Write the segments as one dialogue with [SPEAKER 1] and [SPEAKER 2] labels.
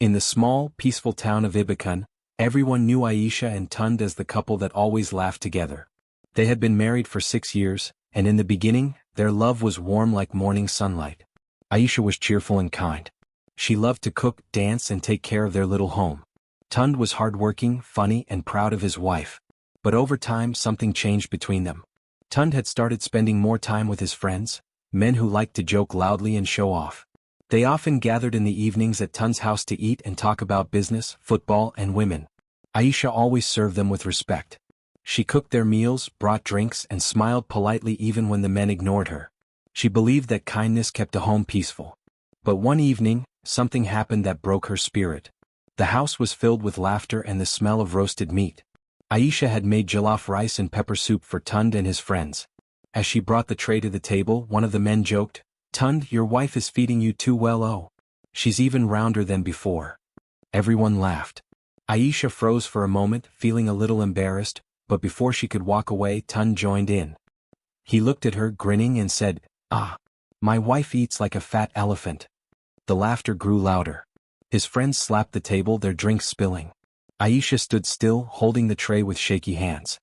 [SPEAKER 1] In the small, peaceful town of Ibukun, everyone knew Aisha and Tund as the couple that always laughed together. They had been married for 6 years, and in the beginning, their love was warm like morning sunlight. Aisha was cheerful and kind. She loved to cook, dance, and take care of their little home. Tund was hardworking, funny, and proud of his wife. But over time, something changed between them. Tund had started spending more time with his friends, men who liked to joke loudly and show off. They often gathered in the evenings at Tund's house to eat and talk about business, football, and women. Aisha always served them with respect. She cooked their meals, brought drinks, and smiled politely even when the men ignored her. She believed that kindness kept a home peaceful. But one evening, something happened that broke her spirit. The house was filled with laughter and the smell of roasted meat. Aisha had made jollof rice and pepper soup for Tund and his friends. As she brought the tray to the table, one of the men joked, "Tund, your wife is feeding you too well, oh. She's even rounder than before." Everyone laughed. Aisha froze for a moment, feeling a little embarrassed, but before she could walk away, Tund joined in. He looked at her, grinning, and said, "Ah, my wife eats like a fat elephant." The laughter grew louder. His friends slapped the table, their drinks spilling. Aisha stood still, holding the tray with shaky hands.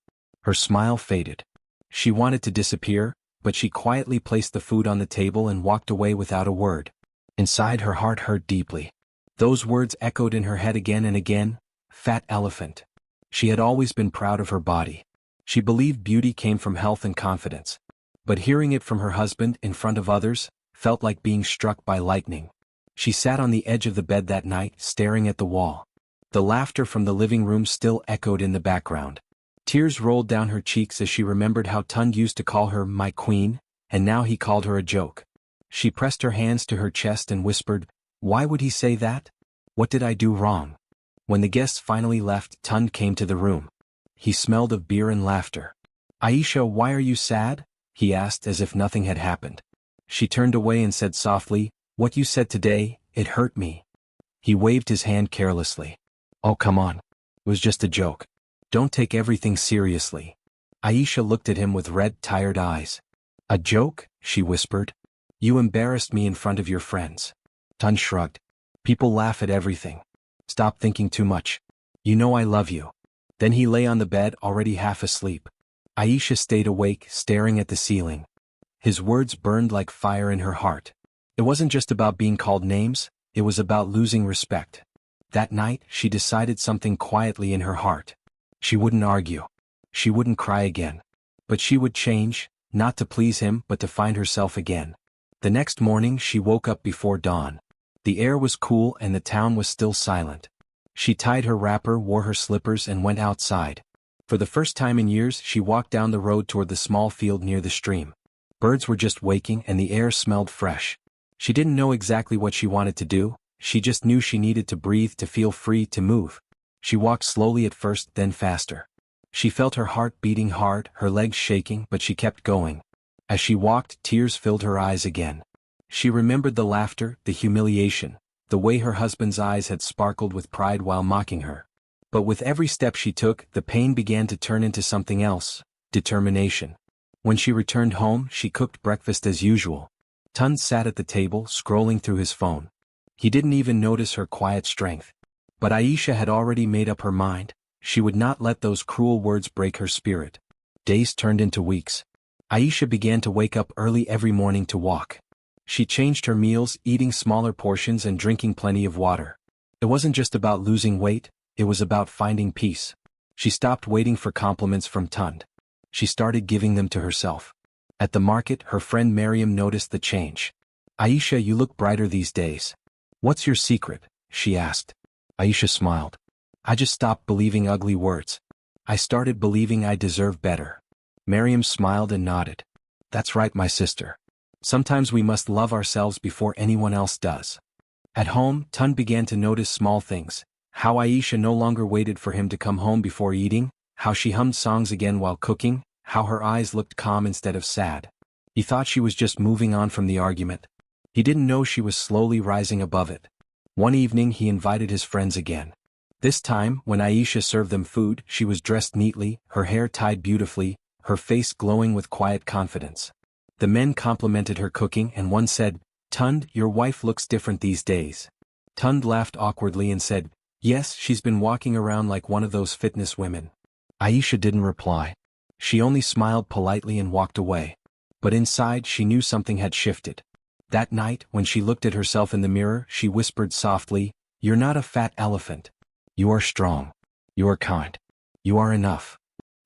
[SPEAKER 1] Her smile faded. She wanted to disappear, but she quietly placed the food on the table and walked away without a word. Inside, her heart hurt deeply. Those words echoed in her head again and again, "Fat elephant." She had always been proud of her body. She believed beauty came from health and confidence. But hearing it from her husband in front of others felt like being struck by lightning. She sat on the edge of the bed that night, staring at the wall. The laughter from the living room still echoed in the background. Tears rolled down her cheeks as she remembered how Tund used to call her "my queen," and now he called her a joke. She pressed her hands to her chest and whispered, "Why would he say that? What did I do wrong?" When the guests finally left, Tund came to the room. He smelled of beer and laughter. "Aisha, why are you sad?" he asked as if nothing had happened. She turned away and said softly, "What you said today, it hurt me." He waved his hand carelessly. "Oh, come on. It was just a joke. Don't take everything seriously." Aisha looked at him with red, tired eyes. "A joke?" she whispered. "You embarrassed me in front of your friends." Tund shrugged. "People laugh at everything. Stop thinking too much. You know I love you." Then he lay on the bed, already half asleep. Aisha stayed awake, staring at the ceiling. His words burned like fire in her heart. It wasn't just about being called names, it was about losing respect. That night, she decided something quietly in her heart. She wouldn't argue. She wouldn't cry again. But she would change, not to please him but to find herself again. The next morning she woke up before dawn. The air was cool and the town was still silent. She tied her wrapper, wore her slippers, and went outside. For the first time in years she walked down the road toward the small field near the stream. Birds were just waking and the air smelled fresh. She didn't know exactly what she wanted to do, she just knew she needed to breathe, to feel free, to move. She walked slowly at first, then faster. She felt her heart beating hard, her legs shaking, but she kept going. As she walked, tears filled her eyes again. She remembered the laughter, the humiliation, the way her husband's eyes had sparkled with pride while mocking her. But with every step she took, the pain began to turn into something else, determination. When she returned home, she cooked breakfast as usual. Tund sat at the table, scrolling through his phone. He didn't even notice her quiet strength. But Aisha had already made up her mind. She would not let those cruel words break her spirit. Days turned into weeks. Aisha began to wake up early every morning to walk. She changed her meals, eating smaller portions and drinking plenty of water. It wasn't just about losing weight, it was about finding peace. She stopped waiting for compliments from Tund. She started giving them to herself. At the market, her friend Miriam noticed the change. "Aisha, you look brighter these days. What's your secret?" she asked. Aisha smiled. "I just stopped believing ugly words. I started believing I deserve better." Miriam smiled and nodded. "That's right, my sister. Sometimes we must love ourselves before anyone else does." At home, Tund began to notice small things. How Aisha no longer waited for him to come home before eating, how she hummed songs again while cooking, how her eyes looked calm instead of sad. He thought she was just moving on from the argument. He didn't know she was slowly rising above it. One evening he invited his friends again. This time, when Aisha served them food, she was dressed neatly, her hair tied beautifully, her face glowing with quiet confidence. The men complimented her cooking and one said, "Tund, your wife looks different these days." Tund laughed awkwardly and said, "Yes, she's been walking around like one of those fitness women." Aisha didn't reply. She only smiled politely and walked away. But inside she knew something had shifted. That night, when she looked at herself in the mirror, she whispered softly, "You're not a fat elephant. You are strong. You are kind. You are enough."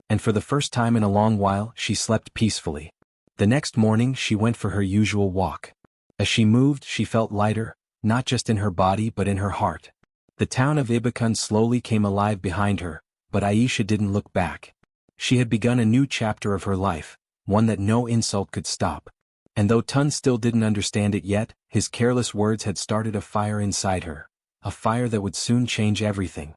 [SPEAKER 1] And for the first time in a long while, she slept peacefully. The next morning she went for her usual walk. As she moved, she felt lighter, not just in her body but in her heart. The town of Ibukun slowly came alive behind her, but Aisha didn't look back. She had begun a new chapter of her life, one that no insult could stop. And though Tun still didn't understand it yet, his careless words had started a fire inside her, a fire that would soon change everything.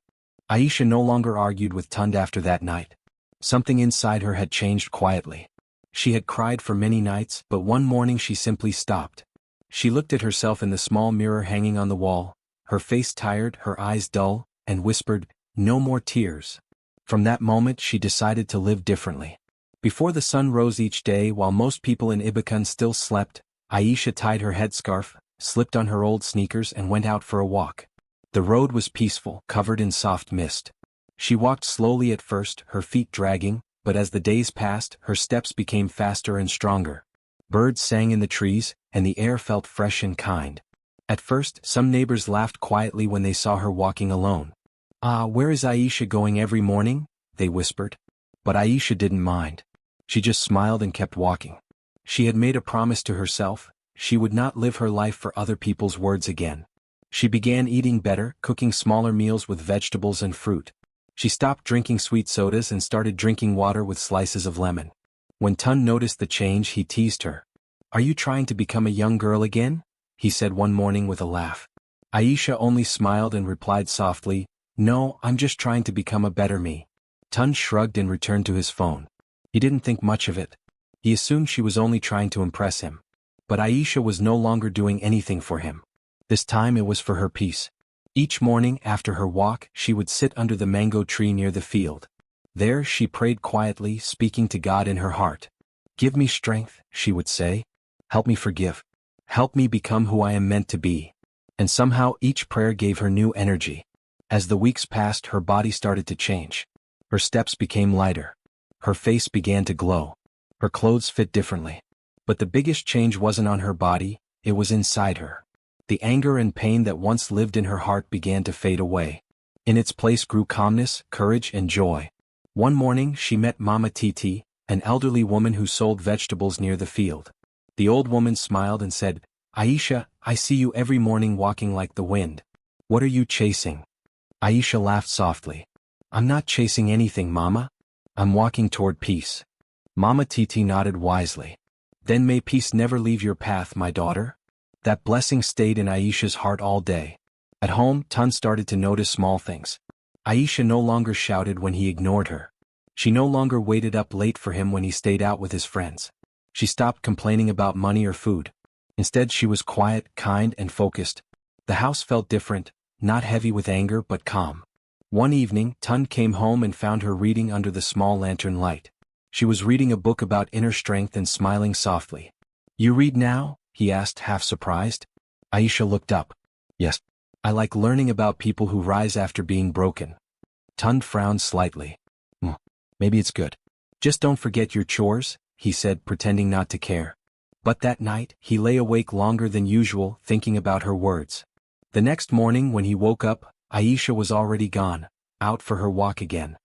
[SPEAKER 1] Aisha no longer argued with Tund after that night. Something inside her had changed quietly. She had cried for many nights, but one morning she simply stopped. She looked at herself in the small mirror hanging on the wall, her face tired, her eyes dull, and whispered, "No more tears." From that moment she decided to live differently. Before the sun rose each day while most people in Ibukun still slept, Aisha tied her headscarf, slipped on her old sneakers and went out for a walk. The road was peaceful, covered in soft mist. She walked slowly at first, her feet dragging, but as the days passed, her steps became faster and stronger. Birds sang in the trees, and the air felt fresh and kind. At first, some neighbors laughed quietly when they saw her walking alone. "Ah, where is Aisha going every morning?" they whispered. But Aisha didn't mind. She just smiled and kept walking. She had made a promise to herself: she would not live her life for other people's words again. She began eating better, cooking smaller meals with vegetables and fruit. She stopped drinking sweet sodas and started drinking water with slices of lemon. When Tun noticed the change, he teased her. "Are you trying to become a young girl again?" he said one morning with a laugh. Aisha only smiled and replied softly, "No, I'm just trying to become a better me." Tun shrugged and returned to his phone. He didn't think much of it. He assumed she was only trying to impress him. But Aisha was no longer doing anything for him. This time it was for her peace. Each morning after her walk, she would sit under the mango tree near the field. There she prayed quietly, speaking to God in her heart. "Give me strength," she would say. "Help me forgive. Help me become who I am meant to be." And somehow each prayer gave her new energy. As the weeks passed, her body started to change. Her steps became lighter. Her face began to glow. Her clothes fit differently. But the biggest change wasn't on her body, it was inside her. The anger and pain that once lived in her heart began to fade away. In its place grew calmness, courage, and joy. One morning she met Mama Titi, an elderly woman who sold vegetables near the field. The old woman smiled and said, "Aisha, I see you every morning walking like the wind. What are you chasing?" Aisha laughed softly. "I'm not chasing anything, Mama. I'm walking toward peace." Mama Titi nodded wisely. "Then may peace never leave your path, my daughter." That blessing stayed in Aisha's heart all day. At home, Tun started to notice small things. Aisha no longer shouted when he ignored her. She no longer waited up late for him when he stayed out with his friends. She stopped complaining about money or food. Instead, she was quiet, kind, and focused. The house felt different, not heavy with anger but calm. One evening, Tun came home and found her reading under the small lantern light. She was reading a book about inner strength and smiling softly. "You read now?" he asked, half surprised. Aisha looked up. "Yes. I like learning about people who rise after being broken." Tun frowned slightly. Maybe it's good. "Just don't forget your chores," he said, pretending not to care. But that night, he lay awake longer than usual, thinking about her words. The next morning when he woke up, Aisha was already gone, out for her walk again.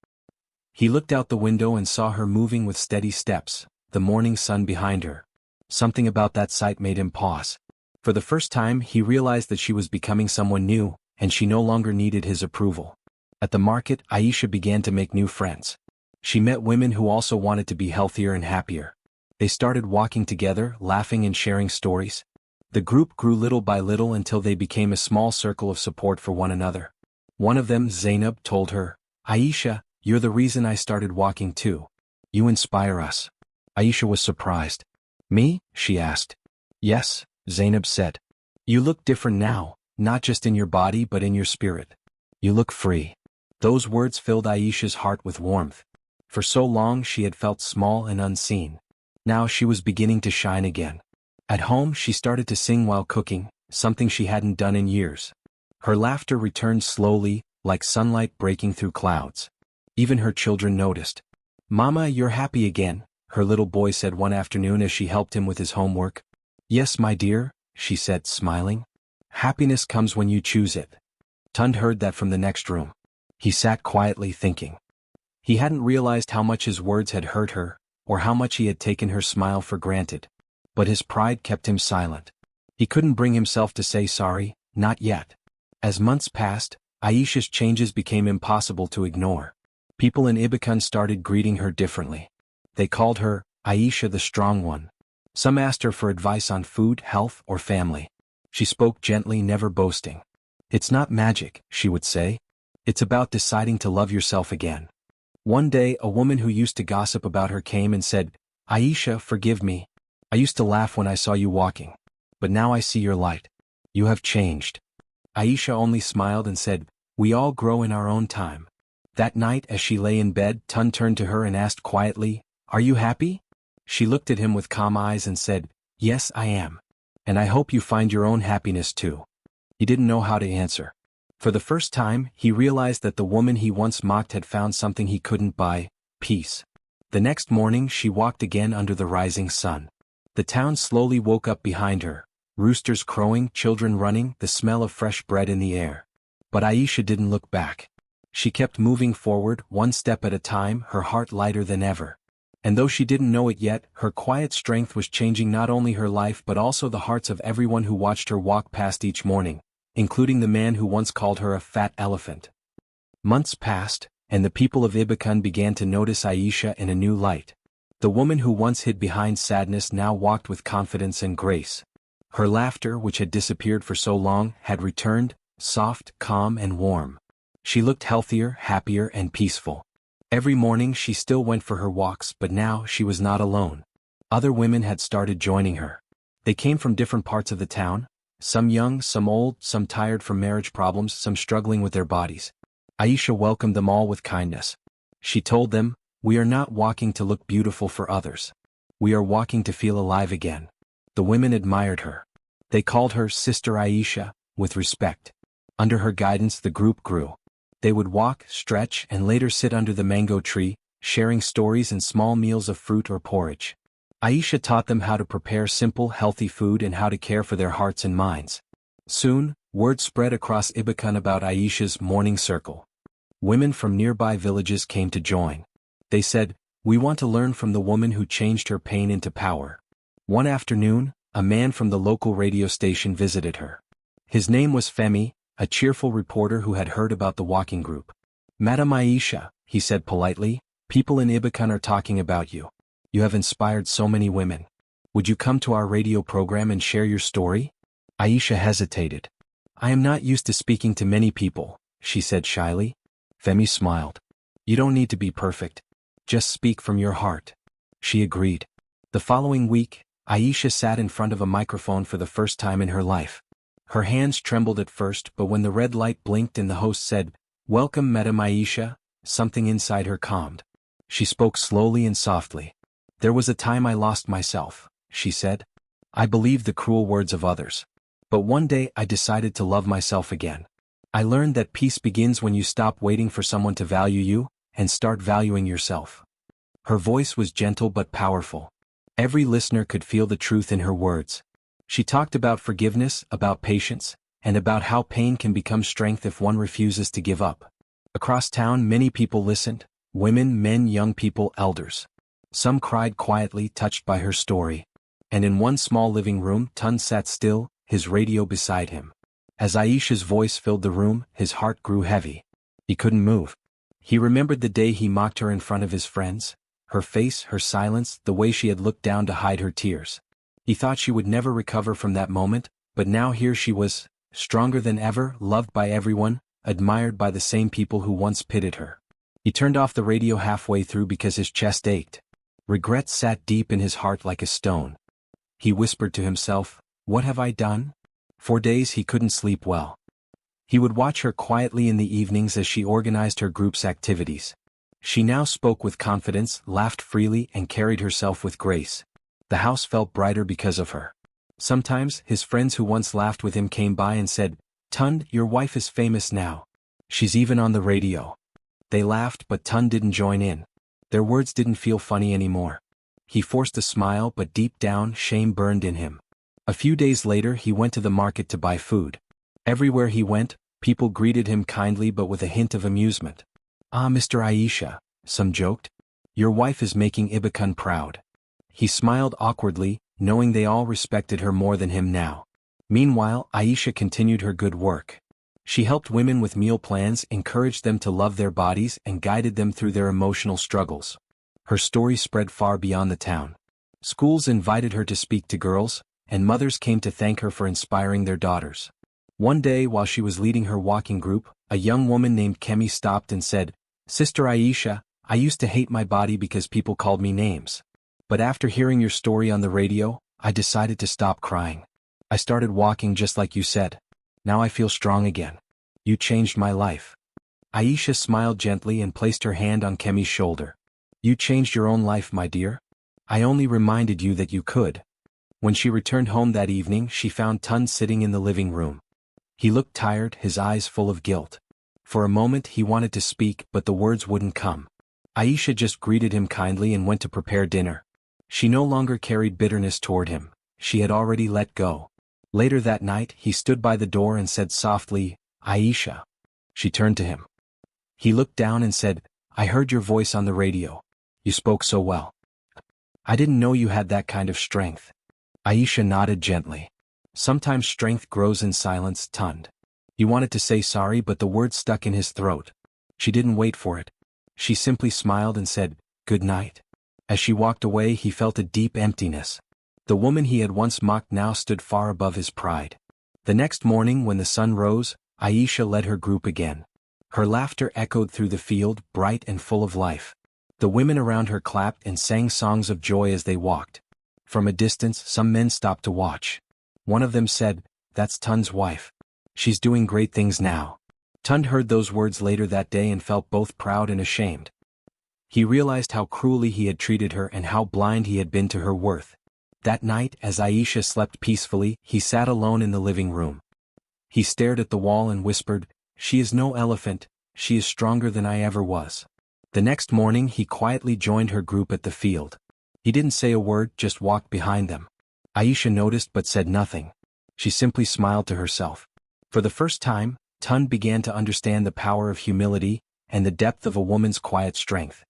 [SPEAKER 1] He looked out the window and saw her moving with steady steps, the morning sun behind her. Something about that sight made him pause. For the first time he realized that she was becoming someone new, and she no longer needed his approval. At the market, Aisha began to make new friends. She met women who also wanted to be healthier and happier. They started walking together, laughing and sharing stories. The group grew little by little until they became a small circle of support for one another. One of them, Zainab, told her, "Aisha, you're the reason I started walking too. You inspire us." Aisha was surprised. "Me?" she asked. "Yes," Zainab said. "You look different now, not just in your body but in your spirit. You look free." Those words filled Aisha's heart with warmth. For so long she had felt small and unseen. Now she was beginning to shine again. At home she started to sing while cooking, something she hadn't done in years. Her laughter returned slowly, like sunlight breaking through clouds. Even her children noticed. "Mama, you're happy again," her little boy said one afternoon as she helped him with his homework. "Yes, my dear," she said, smiling. "Happiness comes when you choose it." Tund heard that from the next room. He sat quietly thinking. He hadn't realized how much his words had hurt her, or how much he had taken her smile for granted. But his pride kept him silent. He couldn't bring himself to say sorry, not yet. As months passed, Aisha's changes became impossible to ignore. People in Ibikan started greeting her differently. They called her Aisha the Strong One. Some asked her for advice on food, health, or family. She spoke gently, never boasting. "It's not magic," she would say. "It's about deciding to love yourself again." One day, a woman who used to gossip about her came and said, "Aisha, forgive me. I used to laugh when I saw you walking. But now I see your light. You have changed." Aisha only smiled and said, "We all grow in our own time." That night, as she lay in bed, Tun turned to her and asked quietly, "Are you happy?" She looked at him with calm eyes and said, "Yes, I am. And I hope you find your own happiness too." He didn't know how to answer. For the first time, he realized that the woman he once mocked had found something he couldn't buy: peace. The next morning, she walked again under the rising sun. The town slowly woke up behind her. Roosters crowing, children running, the smell of fresh bread in the air. But Aisha didn't look back. She kept moving forward, one step at a time, her heart lighter than ever. And though she didn't know it yet, her quiet strength was changing not only her life but also the hearts of everyone who watched her walk past each morning, including the man who once called her a fat elephant. Months passed, and the people of Ibikan began to notice Aisha in a new light. The woman who once hid behind sadness now walked with confidence and grace. Her laughter, which had disappeared for so long, had returned, soft, calm, and warm. She looked healthier, happier, and peaceful. Every morning she still went for her walks, but now she was not alone. Other women had started joining her. They came from different parts of the town, some young, some old, some tired from marriage problems, some struggling with their bodies. Aisha welcomed them all with kindness. She told them, "We are not walking to look beautiful for others. We are walking to feel alive again." The women admired her. They called her Sister Aisha, with respect. Under her guidance the group grew. They would walk, stretch, and later sit under the mango tree, sharing stories and small meals of fruit or porridge. Aisha taught them how to prepare simple, healthy food and how to care for their hearts and minds. Soon, word spread across Ibikan about Aisha's morning circle. Women from nearby villages came to join. They said, "We want to learn from the woman who changed her pain into power." One afternoon, a man from the local radio station visited her. His name was Femi, a cheerful reporter who had heard about the walking group. "Madam Aisha," he said politely, "people in Ibikan are talking about you. You have inspired so many women. Would you come to our radio program and share your story?" Aisha hesitated. "I am not used to speaking to many people," she said shyly. Femi smiled. "You don't need to be perfect. Just speak from your heart." She agreed. The following week, Aisha sat in front of a microphone for the first time in her life. Her hands trembled at first, but when the red light blinked and the host said, "Welcome, Madam Aisha," something inside her calmed. She spoke slowly and softly. "There was a time I lost myself," she said. "I believed the cruel words of others. But one day I decided to love myself again. I learned that peace begins when you stop waiting for someone to value you, and start valuing yourself." Her voice was gentle but powerful. Every listener could feel the truth in her words. She talked about forgiveness, about patience, and about how pain can become strength if one refuses to give up. Across town, many people listened: women, men, young people, elders. Some cried quietly, touched by her story. And in one small living room, Tun sat still, his radio beside him. As Aisha's voice filled the room, his heart grew heavy. He couldn't move. He remembered the day he mocked her in front of his friends. Her face, her silence, the way she had looked down to hide her tears. He thought she would never recover from that moment, but now here she was, stronger than ever, loved by everyone, admired by the same people who once pitied her. He turned off the radio halfway through because his chest ached. Regret sat deep in his heart like a stone. He whispered to himself, "What have I done?" For days he couldn't sleep well. He would watch her quietly in the evenings as she organized her group's activities. She now spoke with confidence, laughed freely, and carried herself with grace. The house felt brighter because of her. Sometimes, his friends who once laughed with him came by and said, Tund, your wife is famous now. She's even on the radio. They laughed, but Tund didn't join in. Their words didn't feel funny anymore. He forced a smile, but deep down, shame burned in him. A few days later, he went to the market to buy food. Everywhere he went, people greeted him kindly but with a hint of amusement. "Ah, Mr. Aisha," some joked. "Your wife is making Ibukun proud." He smiled awkwardly, knowing they all respected her more than him now. Meanwhile, Aisha continued her good work. She helped women with meal plans, encouraged them to love their bodies, and guided them through their emotional struggles. Her story spread far beyond the town. Schools invited her to speak to girls, and mothers came to thank her for inspiring their daughters. One day, while she was leading her walking group, a young woman named Kemi stopped and said, "Sister Aisha, I used to hate my body because people called me names. But after hearing your story on the radio, I decided to stop crying. I started walking just like you said. Now I feel strong again. You changed my life." Aisha smiled gently and placed her hand on Kemi's shoulder. "You changed your own life, my dear. I only reminded you that you could." When she returned home that evening, she found Tund sitting in the living room. He looked tired, his eyes full of guilt. For a moment he wanted to speak, but the words wouldn't come. Aisha just greeted him kindly and went to prepare dinner. She no longer carried bitterness toward him. She had already let go. Later that night, he stood by the door and said softly, "Aisha." She turned to him. He looked down and said, "I heard your voice on the radio. You spoke so well. I didn't know you had that kind of strength." Aisha nodded gently. "Sometimes strength grows in silence, Tund." He wanted to say sorry, but the words stuck in his throat. She didn't wait for it. She simply smiled and said, "Good night." As she walked away, he felt a deep emptiness. The woman he had once mocked now stood far above his pride. The next morning, when the sun rose, Aisha led her group again. Her laughter echoed through the field, bright and full of life. The women around her clapped and sang songs of joy as they walked. From a distance, some men stopped to watch. One of them said, "That's Tund's wife. She's doing great things now." Tund heard those words later that day and felt both proud and ashamed. He realized how cruelly he had treated her and how blind he had been to her worth. That night, as Aisha slept peacefully, he sat alone in the living room. He stared at the wall and whispered, "She is no elephant, she is stronger than I ever was." The next morning he quietly joined her group at the field. He didn't say a word, just walked behind them. Aisha noticed but said nothing. She simply smiled to herself. For the first time, Tund began to understand the power of humility and the depth of a woman's quiet strength.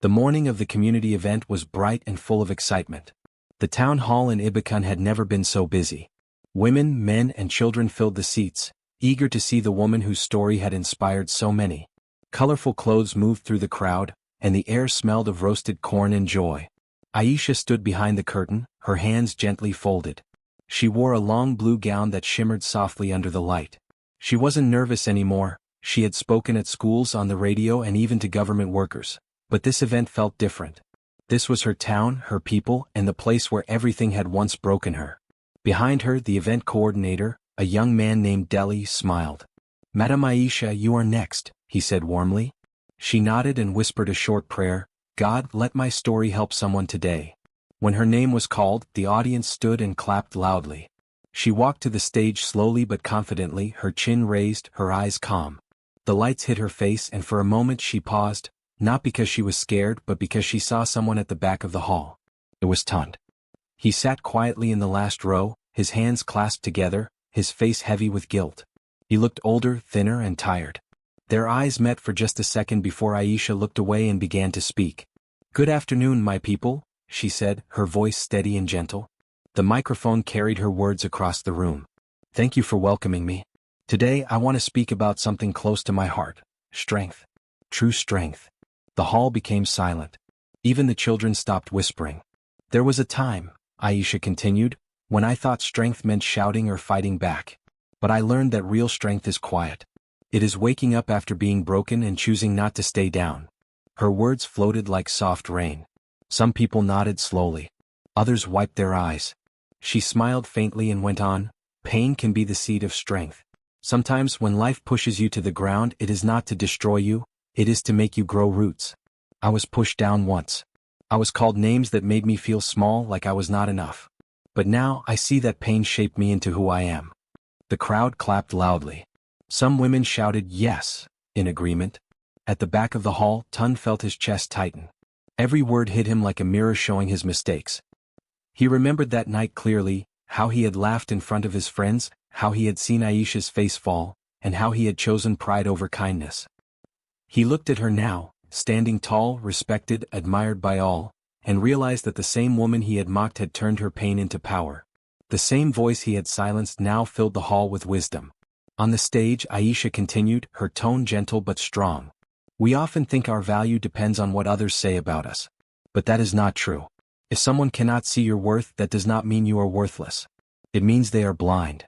[SPEAKER 1] The morning of the community event was bright and full of excitement. The town hall in Ibukun had never been so busy. Women, men, and children filled the seats, eager to see the woman whose story had inspired so many. Colorful clothes moved through the crowd, and the air smelled of roasted corn and joy. Aisha stood behind the curtain, her hands gently folded. She wore a long blue gown that shimmered softly under the light. She wasn't nervous anymore. She had spoken at schools, on the radio, and even to government workers. But this event felt different. This was her town, her people, and the place where everything had once broken her. Behind her, the event coordinator, a young man named Deli, smiled. "Madam Aisha, you are next," he said warmly. She nodded and whispered a short prayer, "God, let my story help someone today." When her name was called, the audience stood and clapped loudly. She walked to the stage slowly but confidently, her chin raised, her eyes calm. The lights hit her face, and for a moment she paused, not because she was scared but because she saw someone at the back of the hall. It was Tund. He sat quietly in the last row, his hands clasped together, his face heavy with guilt. He looked older, thinner, and tired. Their eyes met for just a second before Aisha looked away and began to speak. "Good afternoon, my people," she said, her voice steady and gentle. The microphone carried her words across the room. "Thank you for welcoming me. Today I want to speak about something close to my heart. Strength. True strength." The hall became silent. Even the children stopped whispering. "There was a time," Aisha continued, "when I thought strength meant shouting or fighting back. But I learned that real strength is quiet. It is waking up after being broken and choosing not to stay down." Her words floated like soft rain. Some people nodded slowly. Others wiped their eyes. She smiled faintly and went on, "Pain can be the seed of strength. Sometimes when life pushes you to the ground, it is not to destroy you, it is to make you grow roots. I was pushed down once. I was called names that made me feel small, like I was not enough. But now I see that pain shaped me into who I am. The crowd clapped loudly. Some women shouted yes, in agreement. At the back of the hall, Tund felt his chest tighten. Every word hit him like a mirror showing his mistakes. He remembered that night clearly, how he had laughed in front of his friends, how he had seen Aisha's face fall, and how he had chosen pride over kindness. He looked at her now, standing tall, respected, admired by all, and realized that the same woman he had mocked had turned her pain into power. The same voice he had silenced now filled the hall with wisdom. On the stage, Aisha continued, her tone gentle but strong. We often think our value depends on what others say about us. But that is not true. If someone cannot see your worth, that does not mean you are worthless. It means they are blind.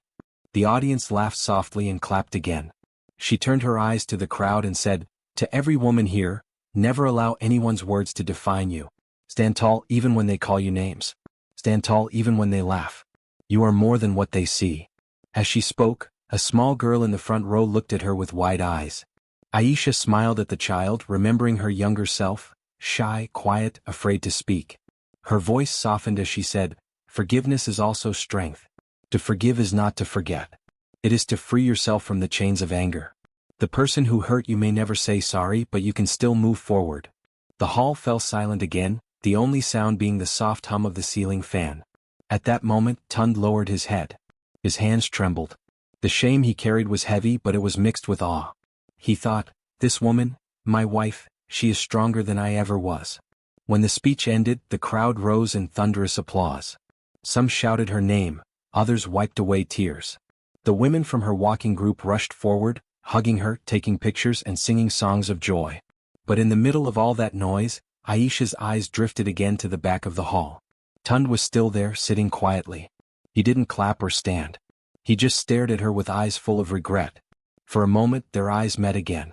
[SPEAKER 1] The audience laughed softly and clapped again. She turned her eyes to the crowd and said, to every woman here, never allow anyone's words to define you. Stand tall even when they call you names. Stand tall even when they laugh. You are more than what they see. As she spoke, a small girl in the front row looked at her with wide eyes. Aisha smiled at the child, remembering her younger self, shy, quiet, afraid to speak. Her voice softened as she said, forgiveness is also strength. To forgive is not to forget. It is to free yourself from the chains of anger. The person who hurt you may never say sorry, but you can still move forward. The hall fell silent again, the only sound being the soft hum of the ceiling fan. At that moment, Tund lowered his head. His hands trembled. The shame he carried was heavy, but it was mixed with awe. He thought, this woman, my wife, she is stronger than I ever was. When the speech ended, the crowd rose in thunderous applause. Some shouted her name, others wiped away tears. The women from her walking group rushed forward, hugging her, taking pictures and singing songs of joy. But in the middle of all that noise, Aisha's eyes drifted again to the back of the hall. Tund was still there, sitting quietly. He didn't clap or stand. He just stared at her with eyes full of regret. For a moment, their eyes met again.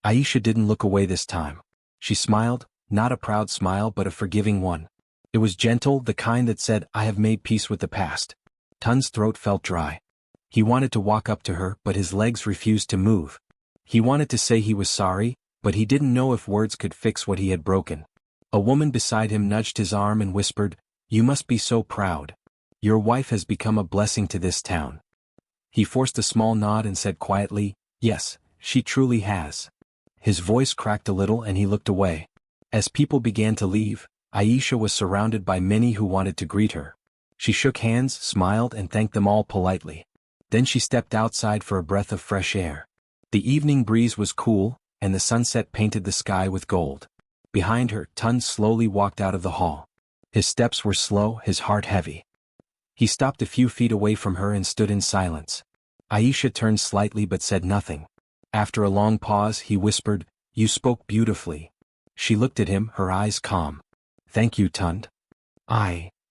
[SPEAKER 1] Aisha didn't look away this time. She smiled, not a proud smile but a forgiving one. It was gentle, the kind that said, I have made peace with the past. Tund's throat felt dry. He wanted to walk up to her, but his legs refused to move. He wanted to say he was sorry, but he didn't know if words could fix what he had broken. A woman beside him nudged his arm and whispered, you must be so proud. Your wife has become a blessing to this town. He forced a small nod and said quietly, yes, she truly has. His voice cracked a little and he looked away. As people began to leave, Aisha was surrounded by many who wanted to greet her. She shook hands, smiled and thanked them all politely. Then she stepped outside for a breath of fresh air. The evening breeze was cool, and the sunset painted the sky with gold. Behind her, Tund slowly walked out of the hall. His steps were slow, his heart heavy. He stopped a few feet away from her and stood in silence. Aisha turned slightly but said nothing. After a long pause, he whispered, you spoke beautifully. She looked at him, her eyes calm. Thank you, Tund.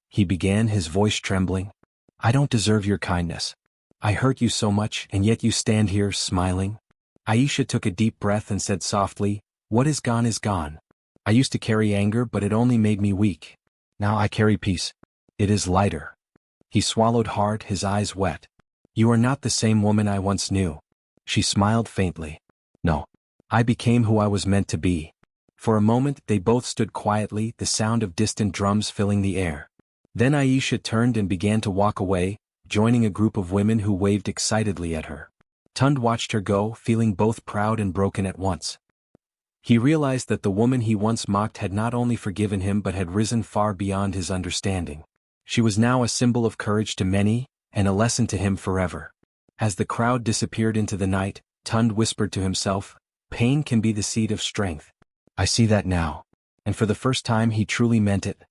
[SPEAKER 1] He began, his voice trembling. I don't deserve your kindness. I hurt you so much, and yet you stand here, smiling. Aisha took a deep breath and said softly, what is gone is gone. I used to carry anger, but it only made me weak. Now I carry peace. It is lighter. He swallowed hard, his eyes wet. You are not the same woman I once knew. She smiled faintly. No. I became who I was meant to be. For a moment, they both stood quietly, the sound of distant drums filling the air. Then Aisha turned and began to walk away, joining a group of women who waved excitedly at her. Tund watched her go, feeling both proud and broken at once. He realized that the woman he once mocked had not only forgiven him but had risen far beyond his understanding. She was now a symbol of courage to many, and a lesson to him forever. As the crowd disappeared into the night, Tund whispered to himself, pain can be the seed of strength. I see that now. And for the first time he truly meant it.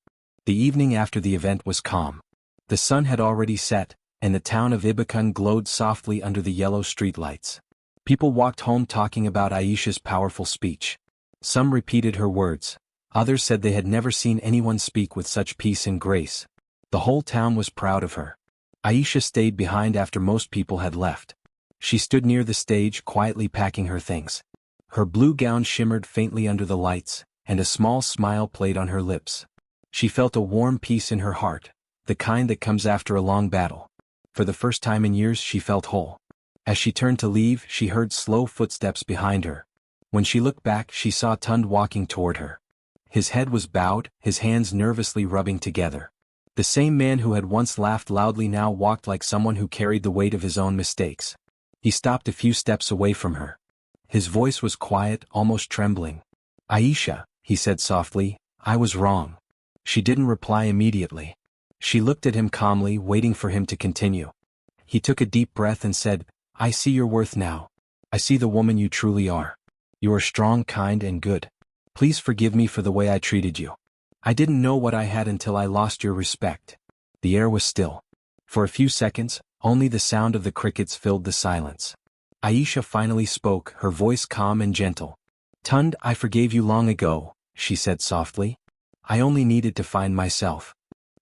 [SPEAKER 1] The evening after the event was calm. The sun had already set, and the town of Ibukun glowed softly under the yellow streetlights. People walked home talking about Aisha's powerful speech. Some repeated her words. Others said they had never seen anyone speak with such peace and grace. The whole town was proud of her. Aisha stayed behind after most people had left. She stood near the stage, quietly packing her things. Her blue gown shimmered faintly under the lights, and a small smile played on her lips. She felt a warm peace in her heart, the kind that comes after a long battle. For the first time in years she felt whole. As she turned to leave, she heard slow footsteps behind her. When she looked back, she saw Tund walking toward her. His head was bowed, his hands nervously rubbing together. The same man who had once laughed loudly now walked like someone who carried the weight of his own mistakes. He stopped a few steps away from her. His voice was quiet, almost trembling. "Aisha," he said softly, "I was wrong." She didn't reply immediately. She looked at him calmly, waiting for him to continue. He took a deep breath and said, "I see your worth now. I see the woman you truly are. You are strong, kind, and good. Please forgive me for the way I treated you. I didn't know what I had until I lost your respect." The air was still. For a few seconds, only the sound of the crickets filled the silence. Aisha finally spoke, her voice calm and gentle. "Tund, I forgave you long ago," she said softly. "I only needed to find myself."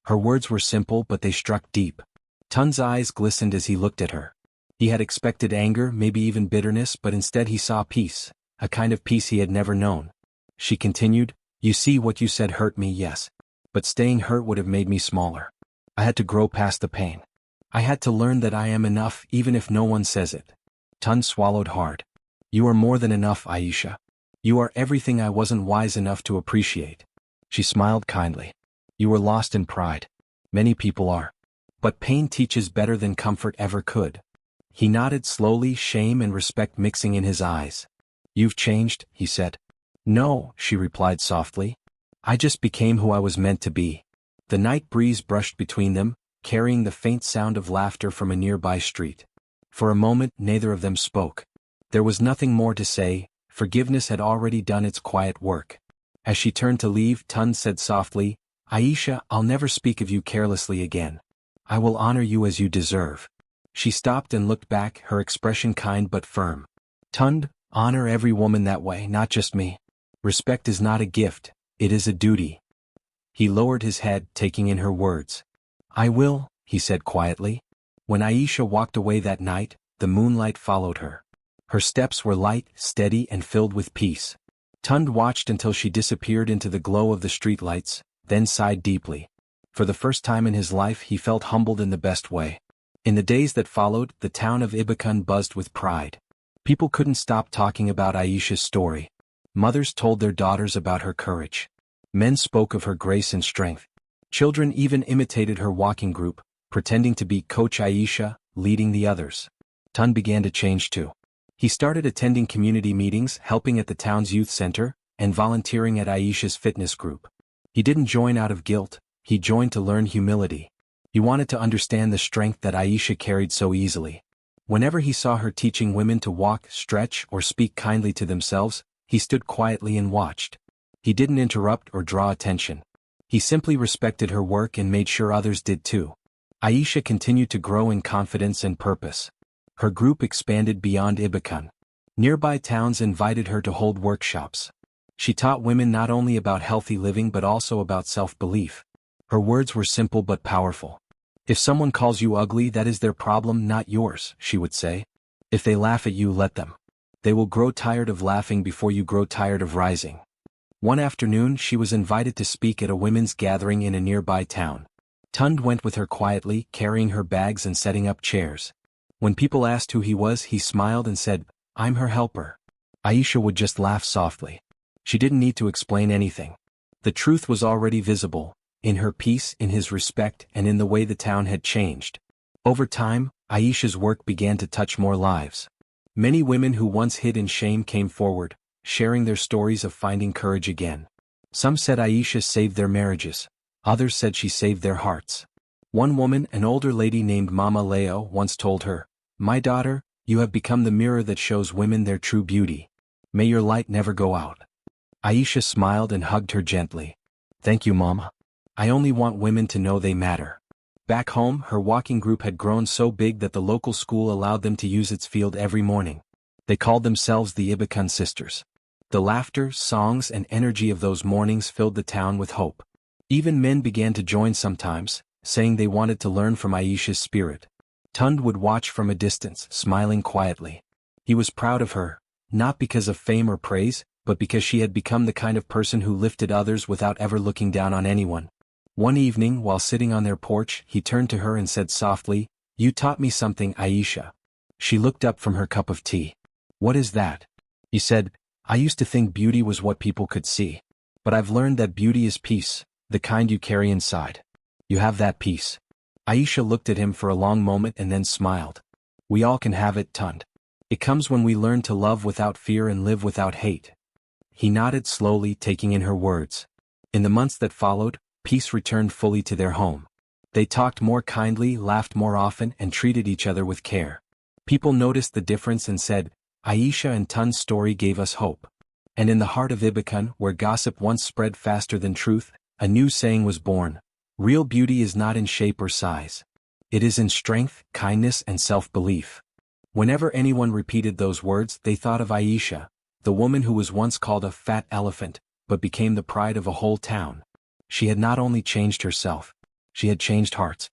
[SPEAKER 1] Her words were simple, but they struck deep. Tund's eyes glistened as he looked at her. He had expected anger, maybe even bitterness, but instead he saw peace, a kind of peace he had never known. She continued, "You see, what you said hurt me, yes. But staying hurt would have made me smaller. I had to grow past the pain. I had to learn that I am enough even if no one says it." Tund swallowed hard. "You are more than enough, Aisha. You are everything I wasn't wise enough to appreciate." She smiled kindly. "You were lost in pride. Many people are. But pain teaches better than comfort ever could." He nodded slowly, shame and respect mixing in his eyes. "You've changed," he said. "No," she replied softly. "I just became who I was meant to be." The night breeze brushed between them, carrying the faint sound of laughter from a nearby street. For a moment neither of them spoke. There was nothing more to say, forgiveness had already done its quiet work. As she turned to leave, Tund said softly, "Aisha, I'll never speak of you carelessly again. I will honor you as you deserve." She stopped and looked back, her expression kind but firm. "Tund, honor every woman that way, not just me. Respect is not a gift, it is a duty." He lowered his head, taking in her words. "I will," he said quietly. When Aisha walked away that night, the moonlight followed her. Her steps were light, steady, and filled with peace. Tund watched until she disappeared into the glow of the streetlights, then sighed deeply. For the first time in his life he felt humbled in the best way. In the days that followed, the town of Ibukun buzzed with pride. People couldn't stop talking about Aisha's story. Mothers told their daughters about her courage. Men spoke of her grace and strength. Children even imitated her walking group, pretending to be Coach Aisha, leading the others. Tund began to change too. He started attending community meetings, helping at the town's youth center, and volunteering at Aisha's fitness group. He didn't join out of guilt, he joined to learn humility. He wanted to understand the strength that Aisha carried so easily. Whenever he saw her teaching women to walk, stretch, or speak kindly to themselves, he stood quietly and watched. He didn't interrupt or draw attention. He simply respected her work and made sure others did too. Aisha continued to grow in confidence and purpose. Her group expanded beyond Ibukun. Nearby towns invited her to hold workshops. She taught women not only about healthy living but also about self-belief. Her words were simple but powerful. "If someone calls you ugly, that is their problem, not yours," she would say. "If they laugh at you, let them. They will grow tired of laughing before you grow tired of rising." One afternoon she was invited to speak at a women's gathering in a nearby town. Tund went with her quietly, carrying her bags and setting up chairs. When people asked who he was, he smiled and said, "I'm her helper." Aisha would just laugh softly. She didn't need to explain anything. The truth was already visible, in her peace, in his respect, and in the way the town had changed. Over time, Aisha's work began to touch more lives. Many women who once hid in shame came forward, sharing their stories of finding courage again. Some said Aisha saved their marriages. Others said she saved their hearts. One woman, an older lady named Mama Leo, once told her, "My daughter, you have become the mirror that shows women their true beauty. May your light never go out." Aisha smiled and hugged her gently. "Thank you, Mama. I only want women to know they matter." Back home, her walking group had grown so big that the local school allowed them to use its field every morning. They called themselves the Ibukun Sisters. The laughter, songs, and energy of those mornings filled the town with hope. Even men began to join sometimes, saying they wanted to learn from Aisha's spirit. Tund would watch from a distance, smiling quietly. He was proud of her, not because of fame or praise, but because she had become the kind of person who lifted others without ever looking down on anyone. One evening, while sitting on their porch, he turned to her and said softly, "You taught me something, Aisha." She looked up from her cup of tea. "What is that?" He said, "I used to think beauty was what people could see. But I've learned that beauty is peace, the kind you carry inside." You have that peace. Aisha looked at him for a long moment and then smiled. We all can have it, Tund. It comes when we learn to love without fear and live without hate. He nodded slowly, taking in her words. In the months that followed, peace returned fully to their home. They talked more kindly, laughed more often, and treated each other with care. People noticed the difference and said, Aisha and Tund's story gave us hope. And in the heart of Ibikan, where gossip once spread faster than truth, a new saying was born. Real beauty is not in shape or size. It is in strength, kindness, and self-belief. Whenever anyone repeated those words, they thought of Aisha, the woman who was once called a fat elephant, but became the pride of a whole town. She had not only changed herself, she had changed hearts.